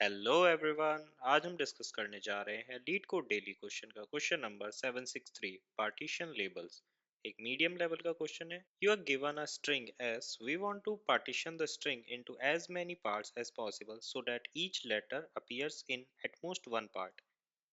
Hello everyone. आज हम discuss करने जा रहे हैं लीड कोड डेली क्वेश्चन का क्वेश्चन नंबर 763 पार्टीशन लेबल्स। एक मीडियम लेवल का क्वेश्चन है। You are given a string S we want to partition the string into as many parts as possible so that each letter appears in at most one part.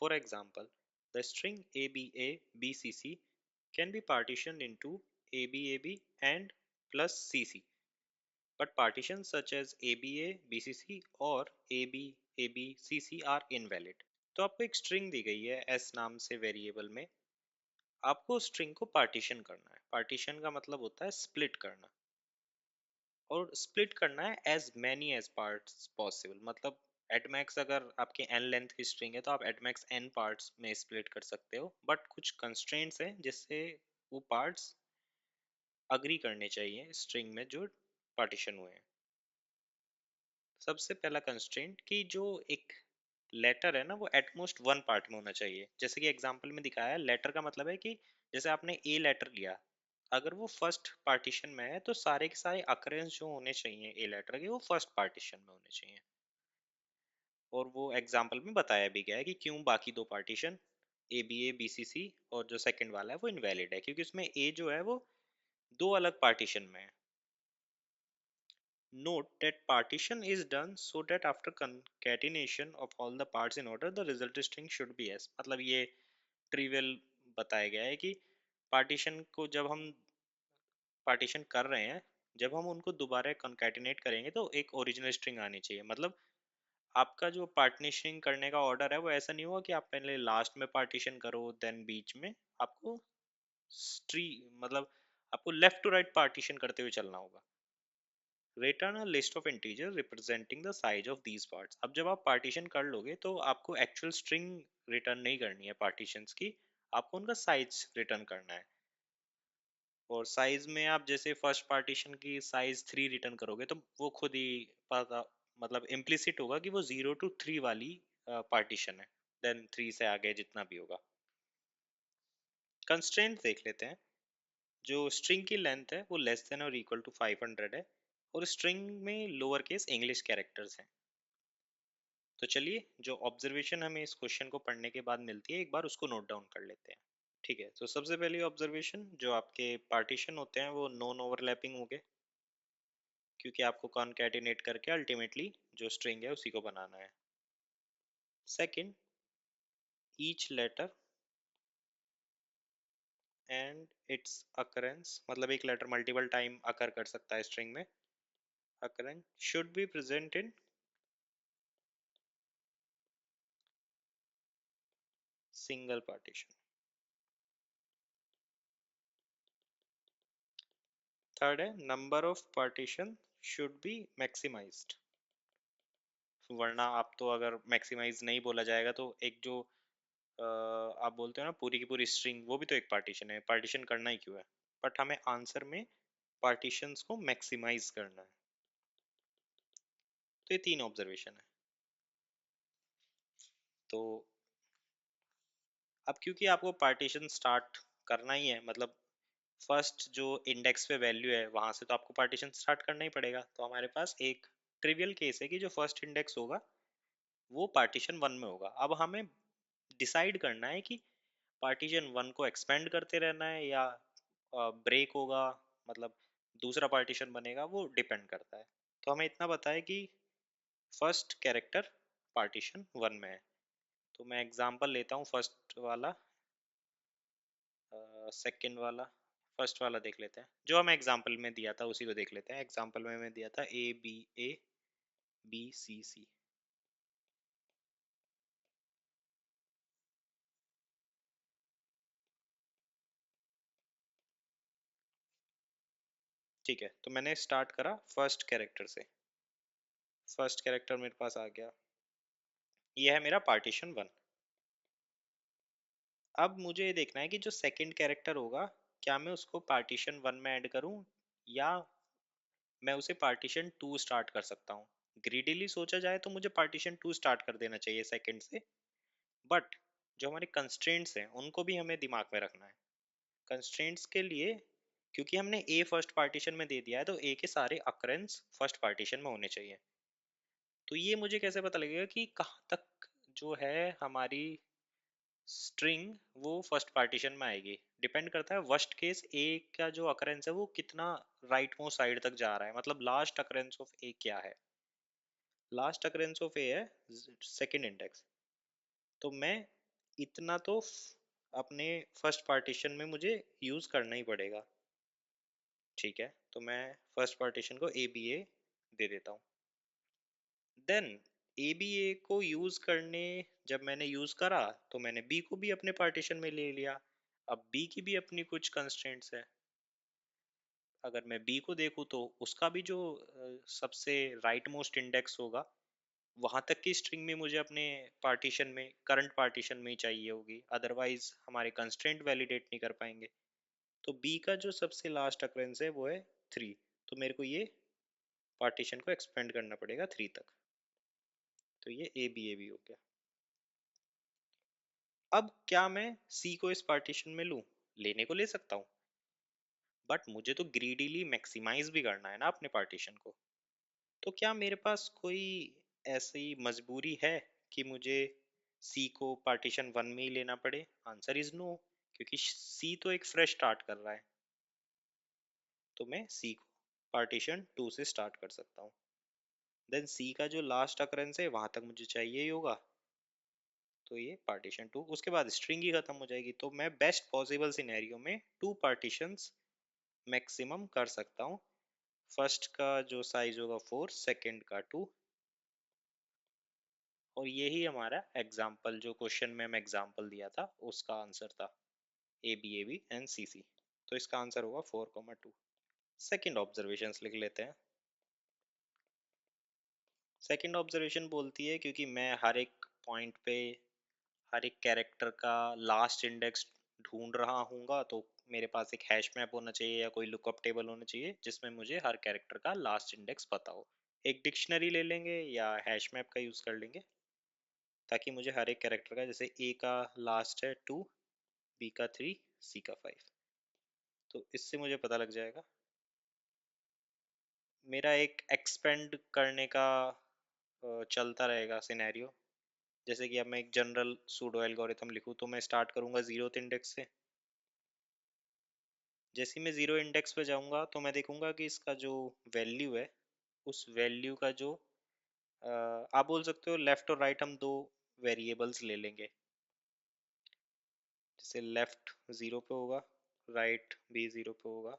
For example, the string ABA BCC can be partitioned into ABAB and plus CC. But partitions such as ABA, BCC और AB, AB, CC are invalid. तो आपको एक string दी गई है S नाम से variable में। आपको स्ट्रिंग को पार्टीशन करना है। पार्टीशन का मतलब होता है स्प्लिट करना, और स्प्लिट करना है as many as parts possible. मतलब एट मैक्स अगर आपकी n लेंथ की स्ट्रिंग है तो आप एट मैक्स n पार्ट्स में स्प्लिट कर सकते हो, बट कुछ कंस्ट्रेंट्स हैं जिससे वो पार्ट्स अग्री करने चाहिए स्ट्रिंग में जो पार्टीशन हुए हैं। सबसे पहला कंस्ट्रेंट कि जो एक लेटर है ना वो एटमोस्ट वन पार्ट में होना चाहिए। जैसे कि एग्जांपल में दिखाया है, लेटर का मतलब है कि जैसे आपने ए लेटर लिया, अगर वो फर्स्ट पार्टीशन में है तो सारे के सारे अकरेंस जो होने चाहिए ए लेटर के वो फर्स्ट पार्टीशन में होने चाहिए। और वो एग्जांपल में बताया भी गया है कि क्यों बाकी दो पार्टीशन ABA BCC और जो सेकंड वाला है वो इनवैलिड है, क्योंकि उसमें ए जो है वो दो अलग पार्टीशन में है। Note that partition is done so that after concatenation of all the parts in order, the result string should be S। मतलब ये ट्रिवियल बताया गया है कि पार्टीशन को जब हम पार्टीशन कर रहे हैं, जब हम उनको दोबारा कंकैटिनेट करेंगे तो एक ओरिजिनल स्ट्रिंग आनी चाहिए। मतलब आपका जो पार्टीशनिंग करने का ऑर्डर है वो ऐसा नहीं होगा कि आप पहले लास्ट में पार्टीशन करो देन बीच में। आपको स्ट्री मतलब आपको लेफ्ट टू राइट पार्टीशन करते हुए चलना होगा। Return a list of integer representing the size of these parts. अब जब आप पार्टीशन कर लोगे तो आपको एक्चुअल स्ट्रिंग रिटर्न नहीं करनी है पार्टीशंस की, आपको उनका साइज रिटर्न करना है। और साइज में आप जैसे फर्स्ट पार्टीशन की साइज 3 रिटर्न करोगे तो वो खुद ही पता मतलब इम्प्लिसिट होगा कि वो 0 to 3 वाली पार्टीशन है, देन 3 से आगे जितना भी होगा। कंस्ट्रेंट देख लेते हैं। जो स्ट्रिंग की लेंथ है वो लेस देन और इक्वल टू 500 है, और स्ट्रिंग में लोअर केस इंग्लिश कैरेक्टर्स हैं। तो चलिए, जो ऑब्जर्वेशन हमें इस क्वेश्चन को पढ़ने के बाद मिलती है एक बार उसको नोट डाउन कर लेते हैं। ठीक है, तो सबसे पहली ऑब्जर्वेशन, जो आपके पार्टीशन होते हैं वो नॉन ओवरलैपिंग होंगे, क्योंकि आपको कॉन्कैटिनेट करके अल्टीमेटली जो स्ट्रिंग है उसी को बनाना है। Second, each letter and its occurrence, मतलब एक लेटर मल्टीपल टाइम अकर कर सकता है स्ट्रिंग में। Occurrence should be present in single partition. Third है, number of partition should be maximised, वरना आप तो अगर मैक्सिमाइज नहीं बोला जाएगा तो एक जो आप बोलते हो ना पूरी की पूरी स्ट्रिंग, वो भी तो एक पार्टीशन है, पार्टीशन करना ही क्यों है। बट हमें आंसर में पार्टीशंस को मैक्सिमाइज करना है। तो ये तीन ऑब्जर्वेशन है। तो अब क्योंकि आपको पार्टीशन स्टार्ट करना ही है, मतलब फर्स्ट जो इंडेक्स पे वैल्यू है वहां से तो आपको पार्टीशन स्टार्ट करना ही पड़ेगा। तो हमारे पास एक ट्रिवियल केस है कि जो फर्स्ट इंडेक्स होगा वो पार्टीशन वन में होगा। अब हमें डिसाइड करना है कि पार्टीशन वन को एक्सपेंड करते रहना है या ब्रेक होगा, मतलब दूसरा पार्टीशन बनेगा, वो डिपेंड करता है। तो हमें इतना पता है कि फर्स्ट कैरेक्टर पार्टीशन वन में है। तो मैं एग्जांपल लेता हूँ फर्स्ट वाला, सेकंड वाला, फर्स्ट वाला देख लेते हैं। जो हमें एग्जांपल में दिया था उसी को देख लेते हैं। एग्जांपल में मैं दिया था ABA BCC। ठीक है, तो मैंने स्टार्ट करा फर्स्ट कैरेक्टर से। फर्स्ट कैरेक्टर मेरे पास आ गया, ये है मेरा पार्टीशन वन। अब मुझे ये देखना है कि जो सेकंड कैरेक्टर होगा, क्या मैं उसको पार्टीशन वन में ऐड करूं या मैं उसे पार्टीशन टू स्टार्ट कर सकता हूँ। ग्रीडीली सोचा जाए तो मुझे पार्टीशन टू स्टार्ट कर देना चाहिए सेकंड से, बट जो हमारे कंस्ट्रेंट्स हैं उनको भी हमें दिमाग में रखना है। कंस्ट्रेंट्स के लिए, क्योंकि हमने ए फर्स्ट पार्टीशन में दे दिया है तो ए के सारे अकरेंस फर्स्ट पार्टीशन में होने चाहिए। तो ये मुझे कैसे पता लगेगा कि कहाँ तक जो है हमारी स्ट्रिंग वो फर्स्ट पार्टीशन में आएगी? डिपेंड करता है वर्स्ट केस ए का जो अकरेंस है वो कितना राइट मोस्ट साइड तक जा रहा है, मतलब लास्ट अकरेंस ऑफ ए क्या है। लास्ट अकरेंस ऑफ ए है सेकंड इंडेक्स, तो मैं इतना तो अपने फर्स्ट पार्टीशन में मुझे यूज करना ही पड़ेगा। ठीक है, तो मैं फर्स्ट पार्टीशन को ए बी ए दे देता हूँ। देन ए बी ए को यूज करने, जब मैंने यूज करा तो मैंने बी को भी अपने पार्टीशन में ले लिया। अब बी की भी अपनी कुछ कंस्ट्रेंट्स है। अगर मैं बी को देखूँ तो उसका भी जो सबसे राइट मोस्ट इंडेक्स होगा वहां तक की स्ट्रिंग में मुझे अपने पार्टीशन में, करंट पार्टीशन में ही चाहिए होगी, अदरवाइज हमारे कंस्ट्रेंट वैलिडेट नहीं कर पाएंगे। तो बी का जो सबसे लास्ट अकरेंस है वो है 3, तो मेरे को ये पार्टीशन को एक्सपेंड करना पड़ेगा 3 तक। तो ये ए बी हो गया। अब क्या मैं सी को इस पार्टीशन में लूं? लेने को ले सकता हूँ, बट मुझे तो ग्रीडीली मैक्सिमाइज भी करना है ना अपने पार्टीशन को। तो क्या मेरे पास कोई ऐसी मजबूरी है कि मुझे सी को पार्टीशन वन में ही लेना पड़े? आंसर इज नो, क्योंकि सी तो एक फ्रेश स्टार्ट कर रहा है। तो मैं सी को पार्टीशन टू से स्टार्ट कर सकता हूँ। देन सी का जो लास्ट अकरेंस है वहां तक मुझे चाहिए ही होगा, तो ये पार्टीशन टू, उसके बाद स्ट्रिंग ही खत्म हो जाएगी। तो मैं बेस्ट पॉसिबल सिनेरियो में टू पार्टीशंस मैक्सिमम कर सकता हूँ। फर्स्ट का जो साइज होगा 4, सेकंड का 2। और यही हमारा एग्जाम्पल, जो क्वेश्चन में मैं एग्जाम्पल दिया था उसका आंसर था, ए बी एंड सी सी। तो इसका आंसर होगा 4,2। सेकेंड ऑब्जर्वेशन लिख लेते हैं। सेकेंड ऑब्जर्वेशन बोलती है क्योंकि मैं हर एक पॉइंट पे हर एक कैरेक्टर का लास्ट इंडेक्स ढूंढ रहा हूँगा, तो मेरे पास एक हैश मैप होना चाहिए या कोई लुकअप टेबल होना चाहिए जिसमें मुझे हर कैरेक्टर का लास्ट इंडेक्स पता हो। एक डिक्शनरी ले लेंगे या हैश मैप का यूज़ कर लेंगे, ताकि मुझे हर एक कैरेक्टर का, जैसे ए का लास्ट है 2, बी का 3, सी का 5, तो इससे मुझे पता लग जाएगा। मेरा एक एक्सपेंड करने का चलता रहेगा सिनेरियो। जैसे कि अब मैं एक जनरल सूडो एल्गोरिथम लिखूँ तो मैं स्टार्ट करूँगा जीरोथ इंडेक्स से। जैसे ही मैं जीरो इंडेक्स पे जाऊँगा तो मैं देखूँगा कि इसका जो वैल्यू है, उस वैल्यू का जो आप बोल सकते हो लेफ्ट और राइट, हम दो वेरिएबल्स ले लेंगे। जैसे लेफ्ट जीरो पे होगा, राइट भी जीरो पे होगा,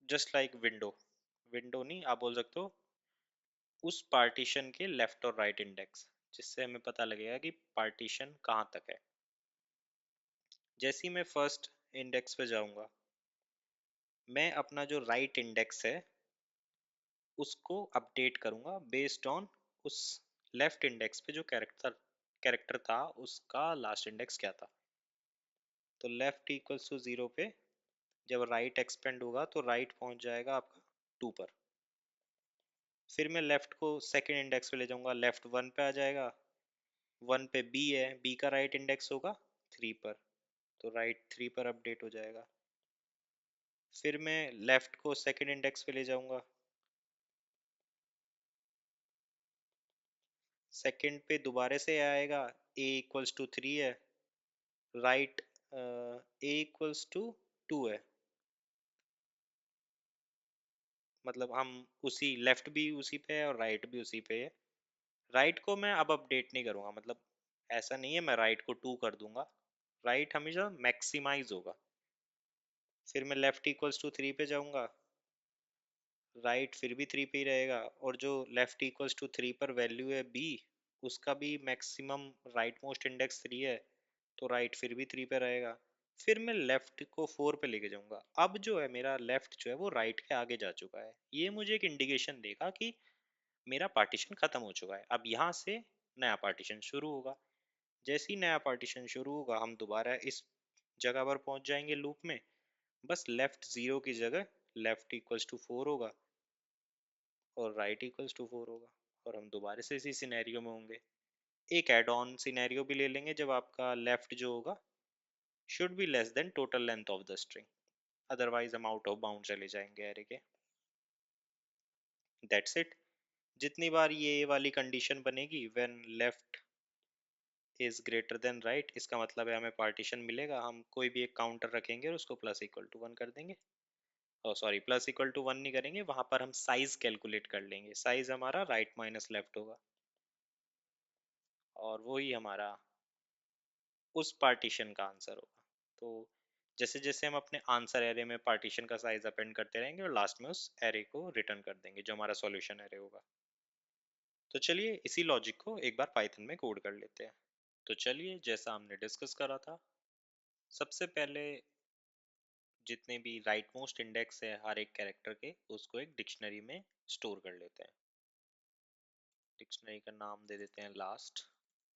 जस्ट लाइक विंडो। विंडो नहीं, आप बोल सकते हो उस पार्टीशन के लेफ्ट और राइट इंडेक्स, जिससे हमें पता लगेगा कि पार्टीशन कहाँ तक है। जैसे ही मैं फर्स्ट इंडेक्स पे जाऊंगा, मैं अपना जो राइट इंडेक्स है उसको अपडेट करूंगा बेस्ड ऑन उस लेफ्ट इंडेक्स पे जो कैरेक्टर कैरेक्टर था उसका लास्ट इंडेक्स क्या था। तो लेफ्ट इक्वल्स टू जीरो पे जब राइट एक्सपेंड होगा तो राइट पहुंच जाएगा आपका 2 पर। फिर मैं लेफ्ट को सेकंड इंडेक्स पे ले जाऊंगा, लेफ्ट 1 पे आ जाएगा। 1 पे बी है, बी का राइट इंडेक्स होगा 3 पर, तो राइट 3 पर अपडेट हो जाएगा। फिर मैं लेफ्ट को सेकंड इंडेक्स पे ले जाऊंगा, सेकंड पे दोबारा से आएगा, ए इक्वल्स टू 3 है, राइट ए इक्वल्स टू 2 है। मतलब हम उसी लेफ्ट भी उसी पे है और राइट भी उसी पे है। राइट को मैं अब अपडेट नहीं करूंगा, मतलब ऐसा नहीं है मैं राइट को 2 कर दूंगा, राइट हमेशा मैक्सिमाइज होगा। फिर मैं लेफ्ट इक्वल्स टू 3 पे जाऊंगा, राइट फिर भी 3 पे ही रहेगा, और जो लेफ्ट इक्वल्स टू 3 पर वैल्यू है बी, उसका भी मैक्सिमम राइट मोस्ट इंडेक्स 3 है, तो राइट फिर भी 3 पे रहेगा। फिर मैं लेफ्ट को 4 पे लेके जाऊंगा। अब जो है मेरा लेफ्ट जो है वो राइट के आगे जा चुका है, ये मुझे एक इंडिकेशन देगा कि मेरा पार्टीशन खत्म हो चुका है। अब यहाँ से नया पार्टीशन शुरू होगा। जैसे ही नया पार्टीशन शुरू होगा हम दोबारा इस जगह पर पहुंच जाएंगे लूप में, बस लेफ्ट जीरो की जगह लेफ्ट इक्वल्स टू 4 होगा और राइट इक्वल्स टू 4 होगा, और हम दोबारा से इसी सिनेरियो में होंगे। एक एड ऑन सिनेरियो भी ले लेंगे जब आपका लेफ्ट जो होगा should be less than total length of the string, otherwise हम आउट ऑफ बाउंड चले जाएंगे एरे के। That's it. जितनी बार ये वाली कंडीशन बनेगी when left is greater than right, इसका मतलब है हमें पार्टीशन मिलेगा। हम कोई भी एक काउंटर रखेंगे और उसको प्लस इक्वल टू वन कर देंगे। Oh sorry, plus equal to one नहीं करेंगे, वहां पर हम साइज कैलकुलेट कर लेंगे। साइज हमारा राइट माइनस लेफ्ट होगा और वही हमारा उस पार्टीशन का आंसर होगा। तो जैसे जैसे हम अपने आंसर एरे में पार्टीशन का साइज अपेंड करते रहेंगे और लास्ट में उस एरे को रिटर्न कर देंगे जो हमारा सॉल्यूशन एरे होगा। तो चलिए इसी लॉजिक को एक बार पाइथन में कोड कर लेते हैं। तो चलिए जैसा हमने डिस्कस करा था, सबसे पहले जितने भी राइट मोस्ट इंडेक्स है हर एक कैरेक्टर के, उसको एक डिक्शनरी में स्टोर कर लेते हैं। डिक्शनरी का नाम दे देते हैं लास्ट।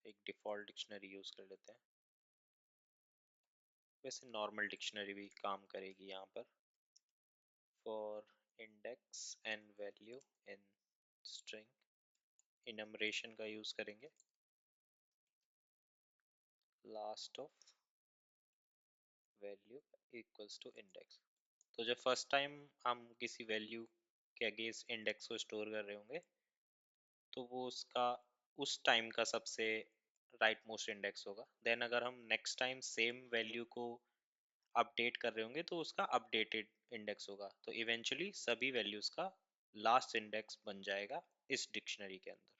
एक डिफॉल्ट डिक्शनरी यूज कर लेते हैं। वैसे नॉर्मल डिक्शनरी भी काम करेगी यहाँ पर। For index and value in string, enumeration का यूज करेंगे। Last of value equals to index. तो जब फर्स्ट टाइम हम किसी वैल्यू के अगेंस्ट इंडेक्स को स्टोर कर रहे होंगे तो वो उसका उस टाइम का सबसे राइट मोस्ट इंडेक्स होगा। देन अगर हम नेक्स्ट टाइम सेम वैल्यू को अपडेट कर रहे होंगे तो उसका अपडेटेड इंडेक्स होगा। तो इवेंचुअली सभी वैल्यूज का लास्ट इंडेक्स बन जाएगा इस डिक्शनरी के अंदर।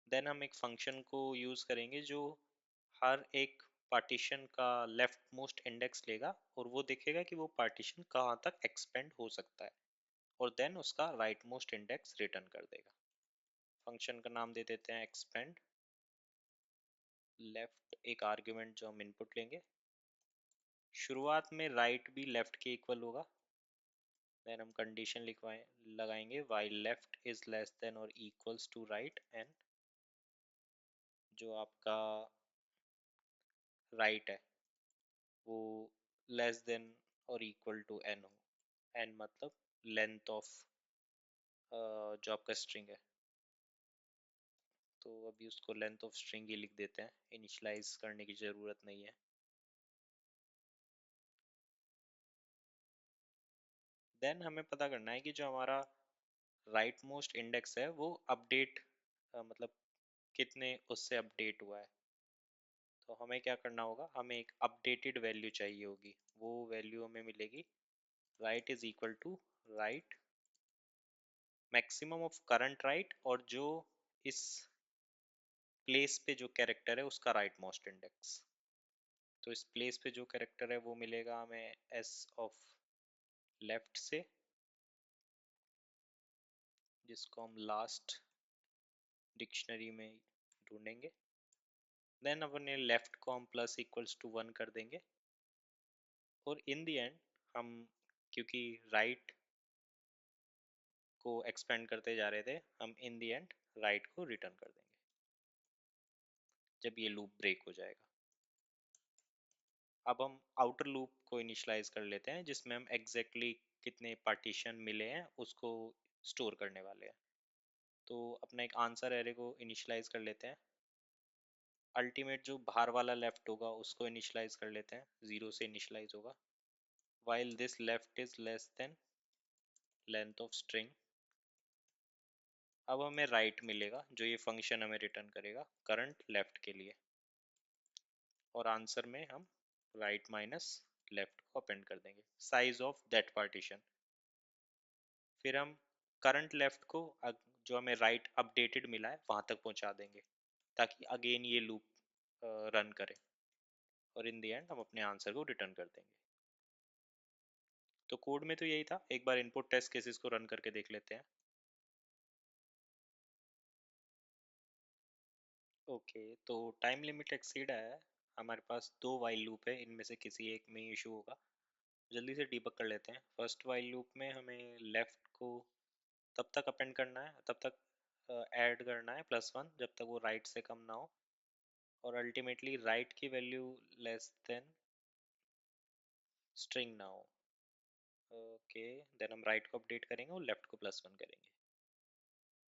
देन हम एक फंक्शन को यूज करेंगे जो हर एक पार्टीशन का लेफ्ट मोस्ट इंडेक्स लेगा और वो देखेगा कि वो पार्टीशन कहाँ तक एक्सपेंड हो सकता है और देन उसका राइट मोस्ट इंडेक्स रिटर्न कर देगा। फंक्शन का नाम दे देते हैं एक्सपेंड लेफ्ट, एक आर्ग्यूमेंट जो हम इनपुट लेंगे। शुरुआत में राइट भी लेफ्ट के इक्वल होगा। देन हम कंडीशन लिखवाएं लगाएंगे while left is less than और इक्वल्स टू राइट एंड जो आपका राइट है वो लेस देन और इक्वल टू एन हो। एन मतलब लेंथ ऑफ जो आपका स्ट्रिंग है। तो अभी उसको लेंथ ऑफ स्ट्रिंग ही लिख देते हैं, इनिशलाइज करने की ज़रूरत नहीं है। देन हमें पता करना है कि जो हमारा राइट मोस्ट इंडेक्स है वो अपडेट मतलब कितने उससे अपडेट हुआ है। तो हमें क्या करना होगा, हमें एक अपडेटेड वैल्यू चाहिए होगी। वो वैल्यू हमें मिलेगी right is equal to right maximum of current right और जो इस प्लेस पे जो कैरेक्टर है उसका राइट मोस्ट इंडेक्स। तो इस प्लेस पे जो कैरेक्टर है वो मिलेगा हमें एस ऑफ लेफ्ट से, जिसको हम लास्ट डिक्शनरी में ढूंढेंगे। देन अपने लेफ्ट को हम प्लस इक्वल्स टू वन कर देंगे और इन द एंड हम, क्योंकि राइट को एक्सपेंड करते जा रहे थे, हम इन द एंड राइट को रिटर्न कर देंगे जब ये लूप ब्रेक हो जाएगा। अब हम आउटर लूप को इनिशियलाइज कर लेते हैं जिसमें हम एग्जैक्टली कितने पार्टीशन मिले हैं उसको स्टोर करने वाले हैं। तो अपना एक आंसर एरे को इनिशियलाइज कर लेते हैं। अल्टीमेट जो बाहर वाला लेफ्ट होगा उसको इनिशियलाइज कर लेते हैं, जीरो से इनिशियलाइज होगा। while this left is less than length of string, अब हमें राइट मिलेगा जो ये फंक्शन हमें रिटर्न करेगा करंट लेफ्ट के लिए। और आंसर में हम राइट माइनस लेफ्ट को अपेंड कर देंगे साइज ऑफ दैट पार्टीशन। फिर हम करंट लेफ्ट को जो हमें राइट अपडेटेड मिला है वहां तक पहुंचा देंगे ताकि अगेन ये लूप रन करे और इन द एंड हम अपने आंसर को रिटर्न कर देंगे। तो कोड में तो यही था, एक बार इनपुट टेस्ट केसेस को रन करके देख लेते हैं। ओके, तो टाइम लिमिट एक्सीड है। हमारे पास दो वाइल लूप है, इनमें से किसी एक में इशू होगा। जल्दी से डीबग कर लेते हैं। फर्स्ट वाइल लूप में हमें लेफ्ट को तब तक अपेंड करना है, तब तक ऐड करना है प्लस वन जब तक वो राइट से कम ना हो और अल्टीमेटली राइट की वैल्यू लेस देन स्ट्रिंग ना हो। ओके, देन हम राइट को अपडेट करेंगे और लेफ्ट को प्लस वन करेंगे।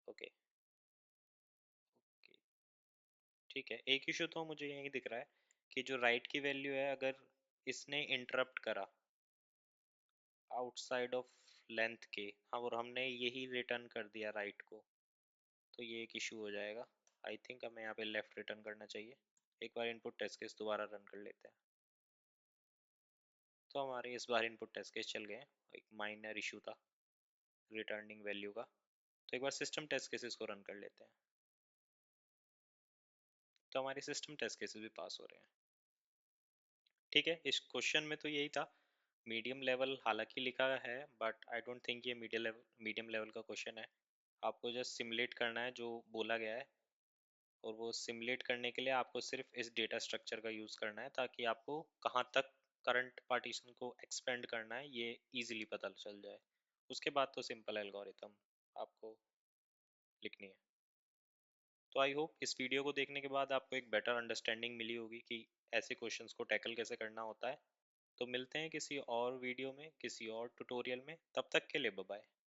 ओके ओके, ठीक है। एक इशू तो मुझे यही दिख रहा है कि जो राइट की वैल्यू है अगर इसने इंटरप्ट करा आउटसाइड ऑफ लेंथ के, हाँ, और हमने यही रिटर्न कर दिया राइट को, तो ये एक इशू हो जाएगा। आई थिंक हमें यहाँ पे लेफ्ट रिटर्न करना चाहिए। एक बार इनपुट टेस्ट केस दोबारा रन कर लेते हैं। तो हमारे इस बार इनपुट टेस्ट केस चल गए हैं। एक माइनर इशू था रिटर्निंग वैल्यू का। तो एक बार सिस्टम टेस्ट केसेस को रन कर लेते हैं। तो हमारे सिस्टम टेस्ट केसेस भी पास हो रहे हैं। ठीक है, इस क्वेश्चन में तो यही था। मीडियम लेवल हालांकि लिखा है, बट आई डोंट थिंक ये मीडियम लेवल का क्वेश्चन है। आपको जस्ट सिमुलेट करना है जो बोला गया है, और वो सिमुलेट करने के लिए आपको सिर्फ इस डेटा स्ट्रक्चर का यूज़ करना है, ताकि आपको कहाँ तक करंट पार्टीशन को एक्सपेंड करना है ये इजीली पता चल जाए। उसके बाद तो सिंपल एल्गोरिथम आपको लिखनी है। तो आई होप इस वीडियो को देखने के बाद आपको एक बेटर अंडरस्टैंडिंग मिली होगी कि ऐसे क्वेश्चंस को टैकल कैसे करना होता है। तो मिलते हैं किसी और वीडियो में, किसी और ट्यूटोरियल में। तब तक के लिए बाय बाय।